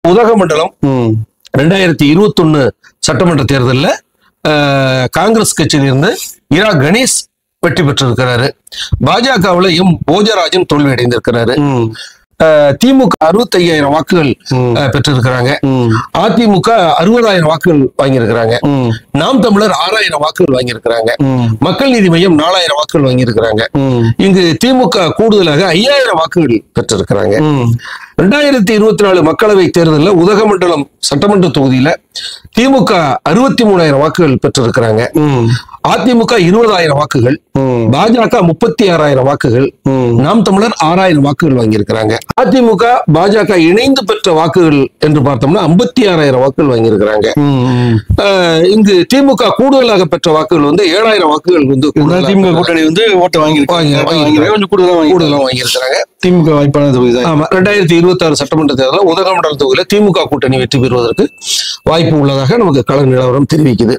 உதகமண்டலம் 2021 சட்டமன்ற தேர்தலில் காங்கிரஸ் கட்சியிலிருந்து இரா கணேஷ் வெற்றி பெற்றிருக்கிறாரு. பாஜகவுல போஜராஜன் தோல்வி அடைந்திருக்கிறாரு. திமுக 65,000 வாக்குகள் பெற்றிருக்கிறாங்க. அதிமுக 60,000 வாக்குகள் வாங்கியிருக்கிறாங்க. நாம் தமிழர் 6,000 வாக்குகள் வாங்கியிருக்கிறாங்க. மக்கள் நீதி மையம் 4,000 வாக்குகள் வாங்கியிருக்கிறாங்க. இங்கு திமுக கூடுதலாக 5,000 வாக்குகள் பெற்றிருக்கிறாங்க. 2024 மக்களவை தேர்தலில் உதகமண்டலம் சட்டமன்ற தொகுதியில திமுக 63,000 வாக்குகள் பெற்றிருக்கிறாங்க. அதிமுக 20,000 வாக்குகள், பாஜக 36,000 வாக்குகள், நாம் தமிழர் 6,000 வாக்குகள் வாங்கியிருக்கிறாங்க. அதிமுக பாஜக இணைந்து பெற்ற வாக்குகள் என்று பார்த்தோம்னா 56,000 வாக்குகள் வாங்கியிருக்கிறாங்க. இங்கு திமுக கூடுதலாக பெற்ற வாக்குகள் 7,000 வாக்குகள் திமுக கூட்டணி ஓட்டு வாங்கி கூடுதலாக வாங்கியிருக்கிறாங்க. திமுக வாய்ப்பான தொகுதி. ஆமா, 2026 சட்டமன்ற தேர்தலில் உதகமண்டல தொகுதியில திமுக கூட்டணி வெற்றி பெறுவதற்கு வாய்ப்பு உள்ளதாக நமக்கு கள நிலவரம் தெரிவிக்குது.